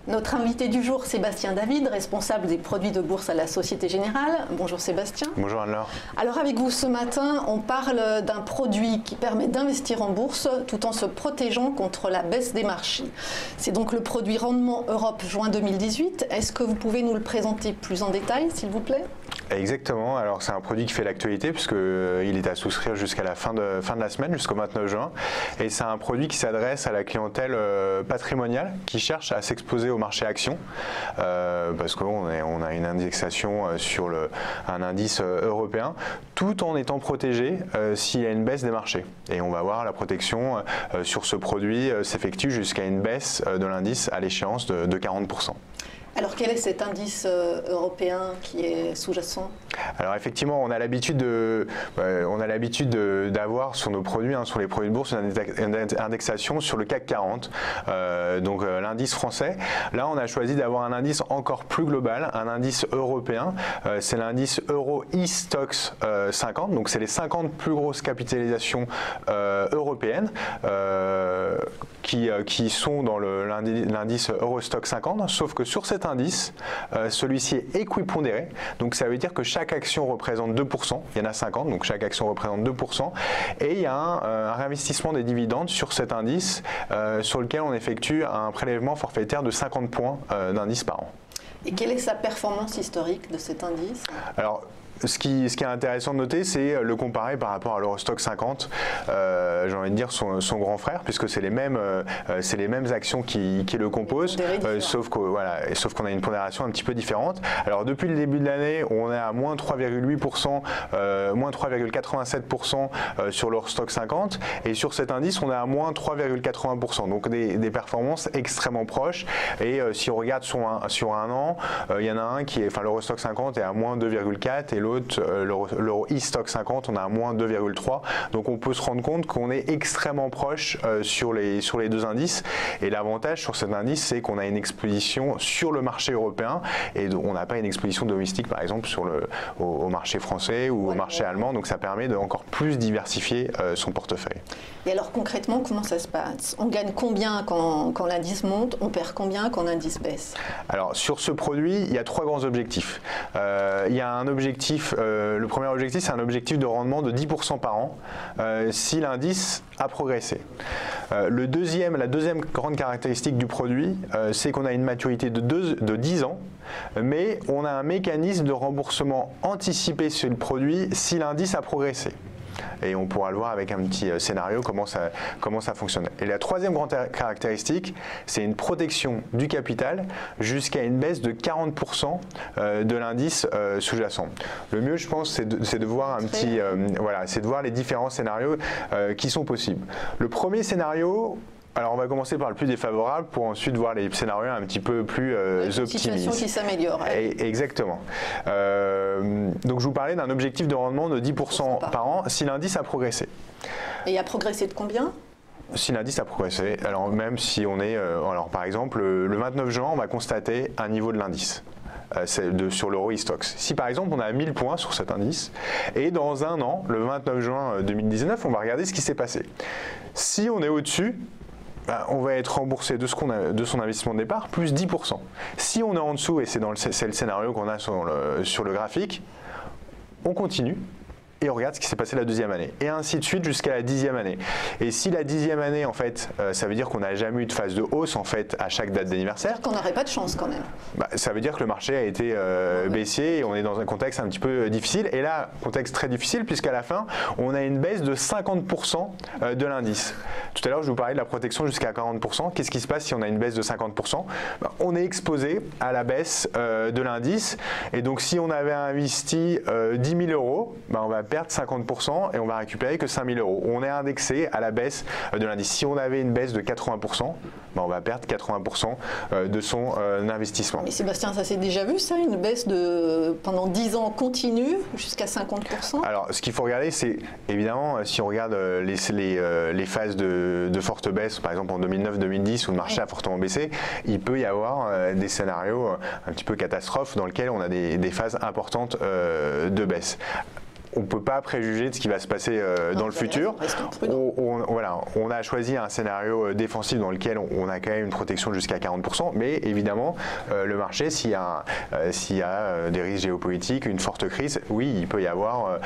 Notre invité du jour, Sébastien David, responsable des produits de bourse à la Société Générale. Bonjour Sébastien. Bonjour Anne-Laure. Alors avec vous ce matin, on parle d'un produit qui permet d'investir en bourse tout en se protégeant contre la baisse des marchés. C'est donc le produit Rendement Europe juin 2018. Est-ce que vous pouvez nous le présenter plus en détail, s'il vous plaît? Exactement, alors c'est un produit qui fait l'actualité puisqu'il est à souscrire jusqu'à la fin de la semaine, jusqu'au 29 juin. Et c'est un produit qui s'adresse à la clientèle patrimoniale qui cherche à s'exposer au marché action parce qu'on a une indexation sur un indice européen tout en étant protégé s'il y a une baisse des marchés. Et on va voir la protection sur ce produit s'effectue jusqu'à une baisse de l'indice à l'échéance de 40%. Alors quel est cet indice européen qui est sous-jacent? Alors effectivement, on a l'habitude d'avoir sur nos produits, sur les produits de bourse, une indexation sur le CAC 40, donc l'indice français. Là, on a choisi d'avoir un indice encore plus global, un indice européen. C'est l'indice Euro e-Stocks 50, donc c'est les 50 plus grosses capitalisations européennes qui sont dans l'indice Eurostock 50, sauf que sur cet indice, celui-ci est équipondéré, donc ça veut dire que chaque action représente 2%, il y en a 50, donc chaque action représente 2%, et il y a un réinvestissement des dividendes sur cet indice sur lequel on effectue un prélèvement forfaitaire de 50 points d'indice par an. Et quelle est sa performance historique de cet indice? Alors, ce qui est intéressant de noter, c'est le comparer par rapport à l'Eurostock 50, j'ai envie de dire son grand frère, puisque c'est les mêmes actions qui le composent, sauf qu'on a une pondération un petit peu différente. Alors depuis le début de l'année, on est à moins 3,8%, moins 3,87% sur l'Eurostock 50, et sur cet indice, on est à moins 3,80%, donc des performances extrêmement proches. Et si on regarde sur un an, il y en a un l'Eurostock 50 est à moins 2,4 et l'autre, l'Euro e-Stock 50, on a à moins 2,3. Donc on peut se rendre compte qu'on est extrêmement proche sur les deux indices. Et l'avantage sur cet indice, c'est qu'on a une exposition sur le marché européen et on n'a pas une exposition domestique, par exemple, au marché français ou au marché allemand. Donc ça permet de encore plus diversifier son portefeuille. Et alors concrètement, comment ça se passe? On gagne combien quand l'indice monte? On perd combien quand l'indice baisse? Alors sur ce produit, il y a trois grands objectifs. Il y a un objectif, le premier objectif, c'est un objectif de rendement de 10% par an si l'indice a progressé. La deuxième grande caractéristique du produit, c'est qu'on a une maturité de 10 ans, mais on a un mécanisme de remboursement anticipé sur le produit si l'indice a progressé. Et on pourra le voir avec un petit scénario comment ça fonctionne. Et la troisième grande caractéristique, c'est une protection du capital jusqu'à une baisse de 40% de l'indice sous-jacent. Le mieux, je pense, c'est de voir c'est de voir les différents scénarios qui sont possibles. Le premier scénario, alors on va commencer par le plus défavorable pour ensuite voir les scénarios un petit peu plus optimistes. Une situation qui s'améliore. Exactement. Donc je vous parlais d'un objectif de rendement de 10% par an si l'indice a progressé. Et a progressé de combien? Si l'indice a progressé, alors même si on est, par exemple, le 29 juin, on va constater un niveau de l'indice. Sur l'Euro e-Stocks. Si par exemple on a 1000 points sur cet indice et dans un an, le 29 juin 2019, on va regarder ce qui s'est passé. Si on est au-dessus, on va être remboursé de son investissement de départ plus 10%. Si on est en dessous, et c'est le scénario qu'on a sur le graphique, on continue et on regarde ce qui s'est passé la deuxième année. Et ainsi de suite jusqu'à la 10e année. Et si la 10e année, en fait, ça veut dire qu'on n'a jamais eu de phase de hausse, en fait, à chaque date d'anniversaire. Qu'on n'aurait pas de chance quand même. Ça veut dire que le marché a été baissier et on est dans un contexte un petit peu difficile. Et là, contexte très difficile puisqu'à la fin, on a une baisse de 50% de l'indice. Tout à l'heure, je vous parlais de la protection jusqu'à 40%. Qu'est-ce qui se passe si on a une baisse de 50%? On est exposé à la baisse de l'indice. Et donc, si on avait investi 10 000 euros, on va perdre 50% et on va récupérer que 5 000 euros. On est indexé à la baisse de l'indice. Si on avait une baisse de 80%, on va perdre 80% de son investissement. Mais Sébastien, ça s'est déjà vu ça, une baisse pendant 10 ans continue jusqu'à 50%? Alors, ce qu'il faut regarder, c'est évidemment, si on regarde les phases de forte baisse, par exemple en 2009-2010 où le marché a fortement baissé, il peut y avoir des scénarios un petit peu catastrophes dans lesquels on a des phases importantes de baisse. on ne peut pas préjuger de ce qui va se passer dans le futur. On a choisi un scénario défensif dans lequel on a quand même une protection jusqu'à 40%, mais évidemment, le marché, s'il y a des risques géopolitiques, une forte crise, oui, il peut y avoir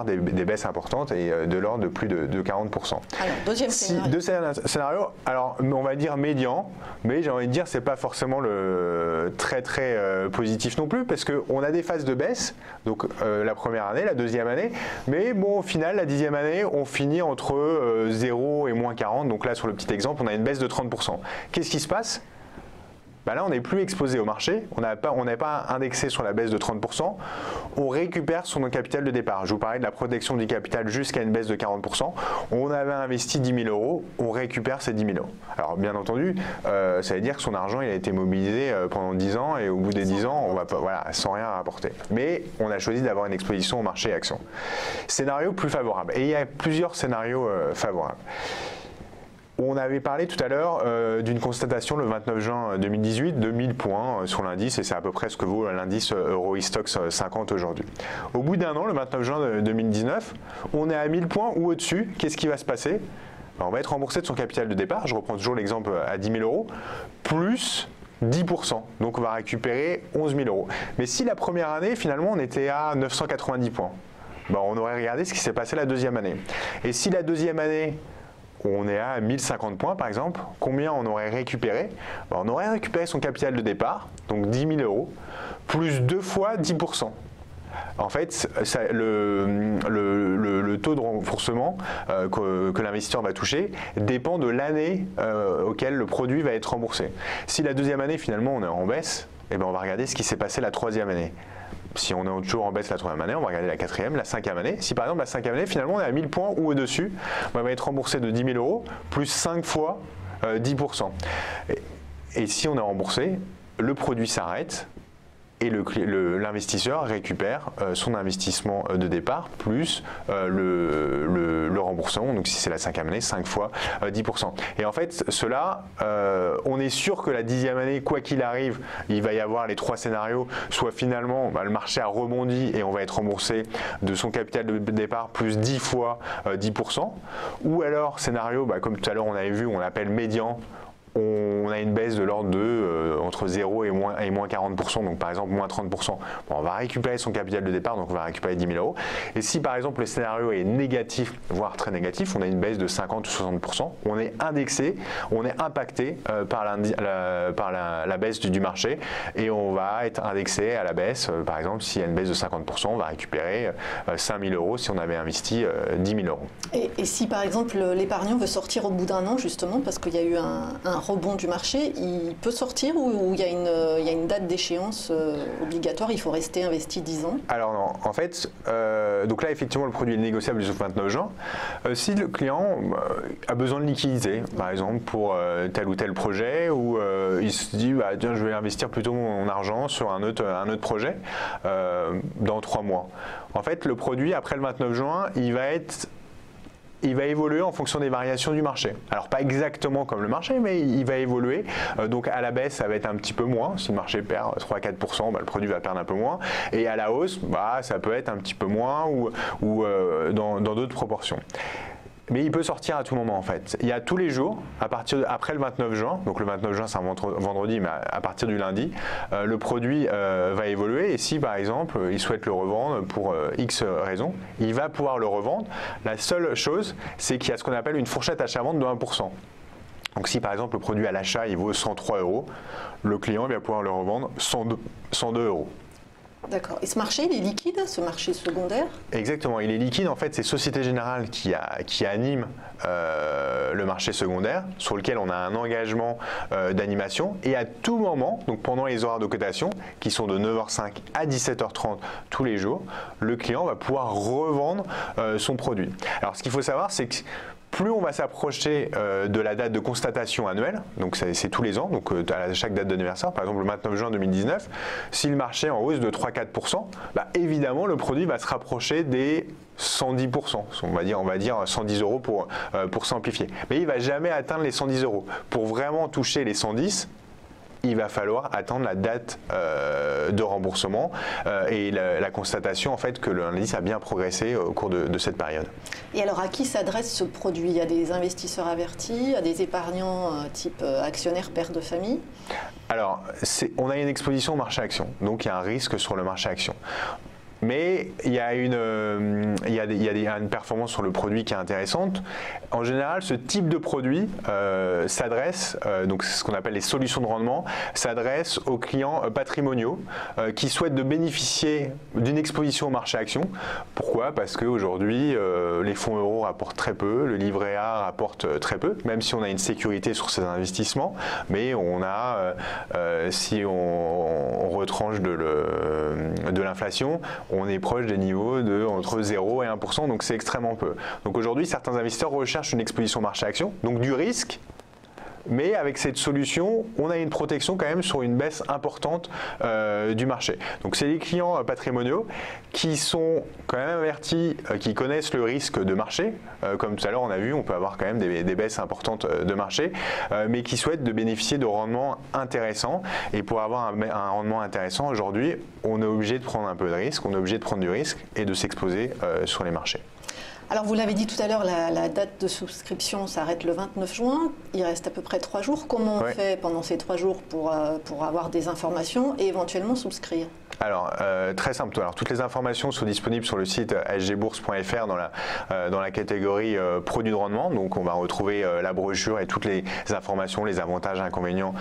des baisses importantes et de l'ordre de plus de 40%. Alors, deuxième scénario. Deuxième scénario, alors on va dire médian, mais j'ai envie de dire c'est pas forcément le très positif non plus, parce qu'on a des phases de baisse, donc la première année, la deuxième année, mais bon, au final, la 10e année, on finit entre 0 et moins 40, donc là sur le petit exemple, on a une baisse de 30%. Qu'est-ce qui se passe ? Là, on n'est plus exposé au marché, on n'est pas indexé sur la baisse de 30%, on récupère son capital de départ. Je vous parlais de la protection du capital jusqu'à une baisse de 40%. On avait investi 10 000 €, on récupère ces 10 000 €. Alors, bien entendu, ça veut dire que son argent il a été mobilisé pendant 10 ans et au bout des 10 ans, on va pas, sans rien rapporter. Mais on a choisi d'avoir une exposition au marché actions. Scénario plus favorable. Et il y a plusieurs scénarios favorables. On avait parlé tout à l'heure d'une constatation le 29 juin 2018 de 1000 points sur l'indice, et c'est à peu près ce que vaut l'indice Euro Stoxx 50 aujourd'hui. Au bout d'un an, le 29 juin 2019, on est à 1000 points ou au-dessus. Qu'est-ce qui va se passer ? On va être remboursé de son capital de départ, je reprends toujours l'exemple à 10 000 €, plus 10%, donc on va récupérer 11 000 €. Mais si la première année, finalement, on était à 990 points, on aurait regardé ce qui s'est passé la deuxième année. Et si la deuxième année, on est à 1050 points par exemple, combien on aurait récupéré ? On aurait récupéré son capital de départ, donc 10 000 €, plus 2 fois 10%. En fait, le taux de remboursement que l'investisseur va toucher dépend de l'année auquel le produit va être remboursé. Si la deuxième année, finalement, on est en baisse, on va regarder ce qui s'est passé la troisième année. Si on est toujours en baisse la troisième année, on va regarder la quatrième, la cinquième année. Si par exemple la cinquième année, finalement, on est à 1000 points ou au-dessus, on va être remboursé de 10 000 € plus 5 fois 10%. Et si on est remboursé, le produit s'arrête et l'investisseur récupère son investissement de départ plus le remboursement. Donc si c'est la cinquième année, 5 fois 10%. Et en fait, cela, on est sûr que la 10e année, quoi qu'il arrive, il va y avoir les 3 scénarios, soit finalement le marché a rebondi et on va être remboursé de son capital de départ plus 10 fois 10%, ou alors scénario, comme tout à l'heure on avait vu, on l'appelle médian, on a une baisse de l'ordre de entre 0 et moins 40%, donc par exemple moins 30%. On va récupérer son capital de départ, donc on va récupérer 10 000 €. Et si par exemple le scénario est négatif, voire très négatif, on a une baisse de 50 ou 60%, on est indexé, on est impacté par la baisse du marché et on va être indexé à la baisse. Par exemple, s'il y a une baisse de 50%, on va récupérer 5 000 € si on avait investi 10 000 €. Et si par exemple l'épargnant veut sortir au bout d'un an, justement, parce qu'il y a eu un rebond du marché, il peut sortir ou il y a une date d'échéance obligatoire, il faut rester investi 10 ans? Alors non, en fait, donc là effectivement le produit est négociable jusqu'au 29 juin. Si le client a besoin de liquidité, par exemple pour tel ou tel projet, ou il se dit tiens, je vais investir plutôt mon argent sur un autre projet dans 3 mois. En fait, le produit après le 29 juin, il va évoluer en fonction des variations du marché. Alors pas exactement comme le marché, mais il va évoluer. Donc à la baisse, ça va être un petit peu moins. Si le marché perd 3-4%, le produit va perdre un peu moins. Et à la hausse, ça peut être un petit peu moins ou dans d'autres proportions. Mais il peut sortir à tout moment en fait. Il y a tous les jours, après le 29 juin, donc le 29 juin c'est un vendredi, mais à partir du lundi, le produit va évoluer et si par exemple il souhaite le revendre pour X raisons, il va pouvoir le revendre. La seule chose, c'est qu'il y a ce qu'on appelle une fourchette achat-vente de 1%. Donc si par exemple le produit à l'achat il vaut 103 €, le client va pouvoir le revendre 102 €. D'accord. Et ce marché, il est liquide, ce marché secondaire? Exactement, il est liquide. En fait, c'est Société Générale qui anime le marché secondaire, sur lequel on a un engagement d'animation. Et à tout moment, donc pendant les horaires de cotation, qui sont de 9h05 à 17h30 tous les jours, le client va pouvoir revendre son produit. Alors, ce qu'il faut savoir, c'est que plus on va s'approcher de la date de constatation annuelle, donc c'est tous les ans, donc à chaque date d'anniversaire, par exemple le 29 juin 2019, si le marché est en hausse de 3-4%, évidemment le produit va se rapprocher des 110%, on va dire 110 € pour simplifier. Mais il ne va jamais atteindre les 110 €. Pour vraiment toucher les 110, il va falloir attendre la date de remboursement et la constatation en fait que l'indice a bien progressé au cours de cette période. Et alors à qui s'adresse ce produit? Il y a des investisseurs avertis, à des épargnants type actionnaires, pères de famille? Alors, on a une exposition au marché action, donc il y a un risque sur le marché action. Mais il y a une performance sur le produit qui est intéressante. En général, ce type de produit s'adresse, donc c'est ce qu'on appelle les solutions de rendement, s'adresse aux clients patrimoniaux qui souhaitent de bénéficier d'une exposition au marché action. Pourquoi? Parce qu'aujourd'hui, les fonds euros rapportent très peu, le livret A rapporte très peu, même si on a une sécurité sur ces investissements, mais on a, si on retranche de l'inflation, on est proche des niveaux de entre 0 et 1%, donc c'est extrêmement peu. Donc aujourd'hui, certains investisseurs recherchent une exposition marché action, donc du risque, mais avec cette solution, on a une protection quand même sur une baisse importante du marché. Donc c'est les clients patrimoniaux qui sont quand même avertis, qui connaissent le risque de marché. Comme tout à l'heure on a vu, on peut avoir quand même des baisses importantes de marché, mais qui souhaitent de bénéficier de rendements intéressants. Et pour avoir un rendement intéressant aujourd'hui, on est obligé de prendre un peu de risque, on est obligé de prendre du risque et de s'exposer sur les marchés. Alors vous l'avez dit tout à l'heure, la date de souscription s'arrête le 29 juin, il reste à peu près 3 jours. Comment on fait pendant ces 3 jours pour avoir des informations et éventuellement souscrire? Alors, très simple. Alors, toutes les informations sont disponibles sur le site sgbourse.fr dans la catégorie produits de rendement. Donc, on va retrouver la brochure et toutes les informations, les avantages et inconvénients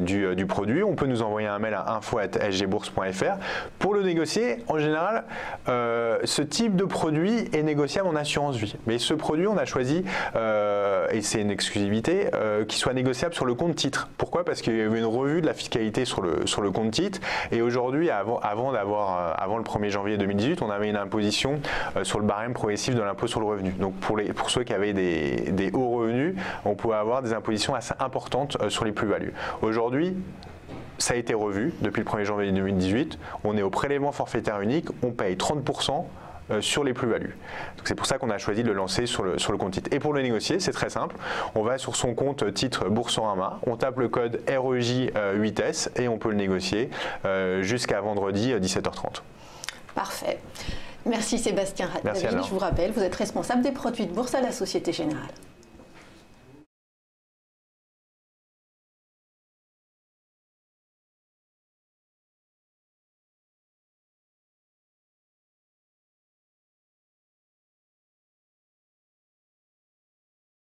du produit. On peut nous envoyer un mail à info@sgbourse.fr. Pour le négocier, en général, ce type de produit est négociable en assurance vie. Mais ce produit, on a choisi, et c'est une exclusivité, qu'il soit négociable sur le compte titre. Pourquoi? Parce qu'il y a eu une revue de la fiscalité sur le compte titre. Et aujourd'hui, avant le 1er janvier 2018, on avait une imposition sur le barème progressif de l'impôt sur le revenu. Donc pour ceux qui avaient des hauts revenus, on pouvait avoir des impositions assez importantes sur les plus-values. Aujourd'hui, ça a été revu depuis le 1er janvier 2018. On est au prélèvement forfaitaire unique, on paye 30% sur les plus-values. C'est pour ça qu'on a choisi de le lancer sur le compte titre. Et pour le négocier, c'est très simple. On va sur son compte titre Boursorama, on tape le code REJ8S et on peut le négocier jusqu'à vendredi 17h30. Parfait. Merci Sébastien Rattavi. Je vous rappelle, vous êtes responsable des produits de bourse à la Société Générale.